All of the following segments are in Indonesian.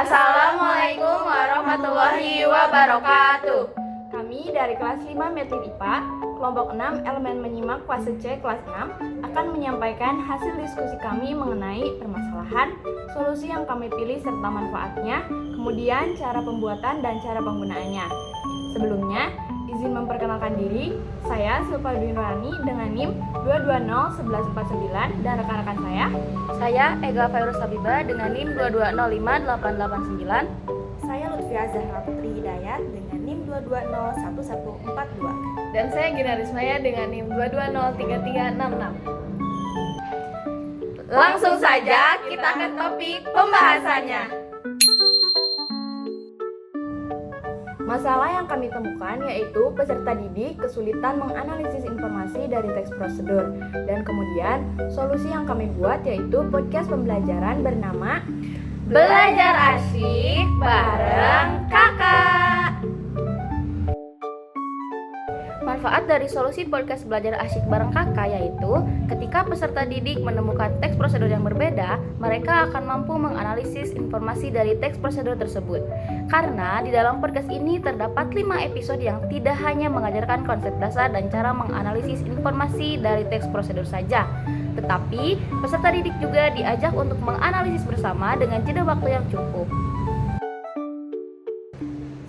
Assalamualaikum warahmatullahi wabarakatuh. Kami dari kelas 5 Metode IPA, kelompok 6 elemen menyimak fase C kelas 6 akan menyampaikan hasil diskusi kami mengenai permasalahan, solusi yang kami pilih serta manfaatnya, kemudian cara pembuatan dan cara penggunaannya. Sebelumnya, izin memperkenalkan diri, saya Silva Dwinurani dengan NIM 2201149 dan rekan-rekan Saya Ega Fairuz Habibah dengan NIM 2205889. Saya Lutfia Zahra Putri Hidayat dengan NIM 2201142. Dan saya Gina Rismaya dengan NIM 2203366. Langsung saja kita ke topik pembahasannya. Masalah yang kami temukan yaitu peserta didik kesulitan menganalisis informasi dari teks prosedur. Dan kemudian solusi yang kami buat yaitu podcast pembelajaran bernama Belajar Asyik Bareng Kakak. Manfaat dari solusi podcast Belajar Asyik Bareng Kakak yaitu ketika peserta didik menemukan teks prosedur yang berbeda, mereka akan mampu menganalisis informasi dari teks prosedur tersebut. Karena di dalam podcast ini terdapat 5 episode yang tidak hanya mengajarkan konsep dasar dan cara menganalisis informasi dari teks prosedur saja, tetapi peserta didik juga diajak untuk menganalisis bersama dengan jeda waktu yang cukup.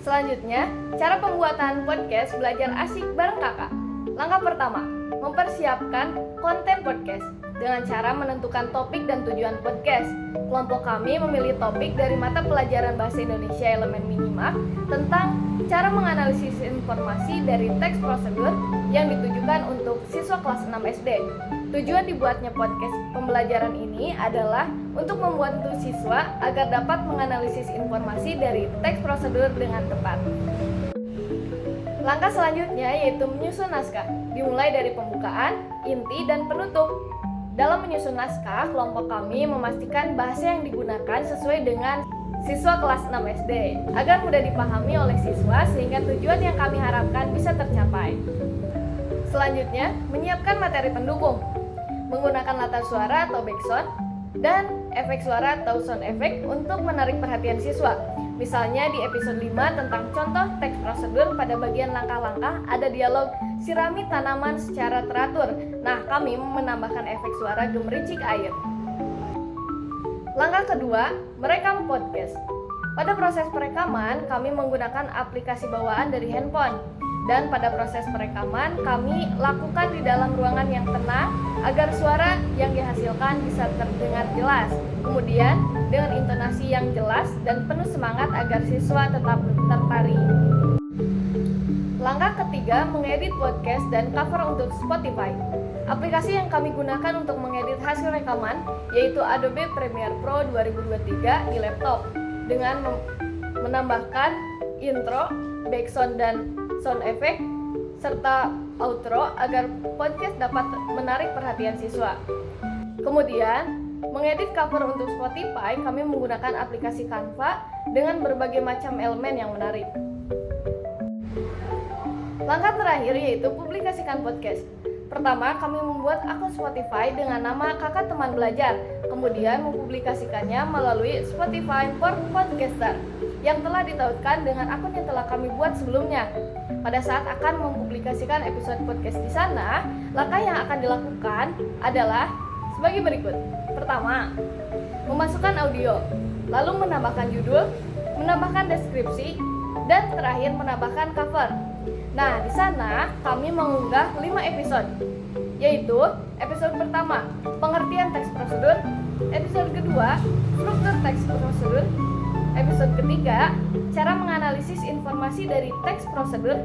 Selanjutnya, cara pembuatan podcast Belajar Asyik Bareng Kakak. Langkah pertama, mempersiapkan konten podcast dengan cara menentukan topik dan tujuan podcast. Kelompok kami memilih topik dari mata pelajaran Bahasa Indonesia elemen minimak tentang cara menganalisis informasi dari teks prosedur yang ditujukan untuk siswa kelas 6 SD. Tujuan dibuatnya podcast pembelajaran ini adalah untuk membantu siswa agar dapat menganalisis informasi dari teks prosedur dengan tepat. Langkah selanjutnya yaitu menyusun naskah, dimulai dari pembukaan, inti, dan penutup. Dalam menyusun naskah, kelompok kami memastikan bahasa yang digunakan sesuai dengan siswa kelas 6 SD agar mudah dipahami oleh siswa sehingga tujuan yang kami harapkan bisa tercapai. Selanjutnya, menyiapkan materi pendukung, menggunakan latar suara atau background dan efek suara atau sound effect untuk menarik perhatian siswa. Misalnya di episode 5 tentang contoh teks prosedur, pada bagian langkah-langkah ada dialog sirami tanaman secara teratur. Nah, kami menambahkan efek suara gemericik air. Langkah kedua, merekam podcast. Pada proses perekaman, kami menggunakan aplikasi bawaan dari handphone. Dan pada proses perekaman, kami lakukan di dalam ruangan yang tenang agar suara yang dihasilkan bisa terdengar jelas. Kemudian, dengan intonasi yang jelas dan penuh semangat agar siswa tetap tertarik. Langkah ketiga, mengedit podcast dan cover untuk Spotify. Aplikasi yang kami gunakan untuk mengedit hasil rekaman yaitu Adobe Premiere Pro 2023 di laptop dengan menambahkan intro, background dan sound effect serta outro agar podcast dapat menarik perhatian siswa. Kemudian, mengedit cover untuk Spotify, kami menggunakan aplikasi Canva dengan berbagai macam elemen yang menarik. Langkah terakhir yaitu publikasikan podcast. Pertama, kami membuat akun Spotify dengan nama Kakak Teman Belajar, kemudian mempublikasikannya melalui Spotify for Podcaster yang telah ditautkan dengan akun yang telah kami buat sebelumnya. Pada saat akan mempublikasikan episode podcast di sana, langkah yang akan dilakukan adalah sebagai berikut. Pertama, memasukkan audio, lalu menambahkan judul, menambahkan deskripsi, dan terakhir menambahkan cover. Nah, di sana kami mengunggah 5 episode, yaitu episode pertama, pengertian teks prosedur, episode kedua, struktur teks prosedur, episode ketiga, cara menganalisis informasi dari teks prosedur,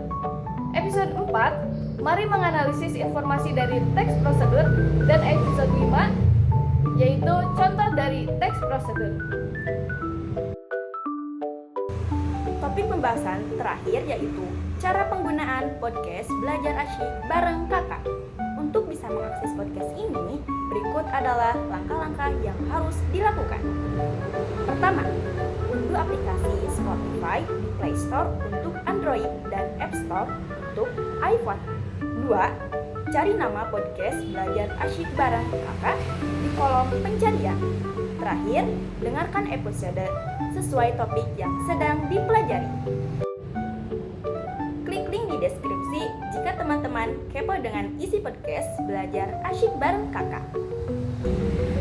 episode 4, mari menganalisis informasi dari teks prosedur, dan episode 5, yaitu contoh dari teks prosedur. Topik pembahasan terakhir yaitu cara penggunaan podcast Belajar Asyik Bareng Kakak. Untuk bisa mengakses podcast ini, berikut adalah langkah-langkah yang harus dilakukan. Pertama, unduh aplikasi Spotify di Play Store untuk Android dan App Store untuk iPhone. 2. Cari nama podcast Belajar Asyik Bareng Kakak di kolom pencarian. Terakhir, dengarkan episode sesuai topik yang sedang dipelajari. Klik link di deskripsi jika teman-teman kepo dengan isi podcast Belajar Asyik Bareng Kakak.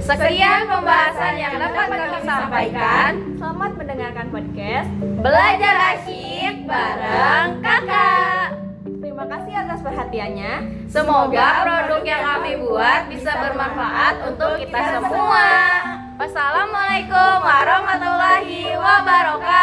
Sekian pembahasan yang dapat kami sampaikan. Selamat mendengarkan podcast Belajar Asyik Bareng Kakak. Terima kasih atas perhatiannya. Semoga produk yang kami buat bisa bermanfaat untuk kita semua. Wassalamualaikum warahmatullahi wabarakatuh.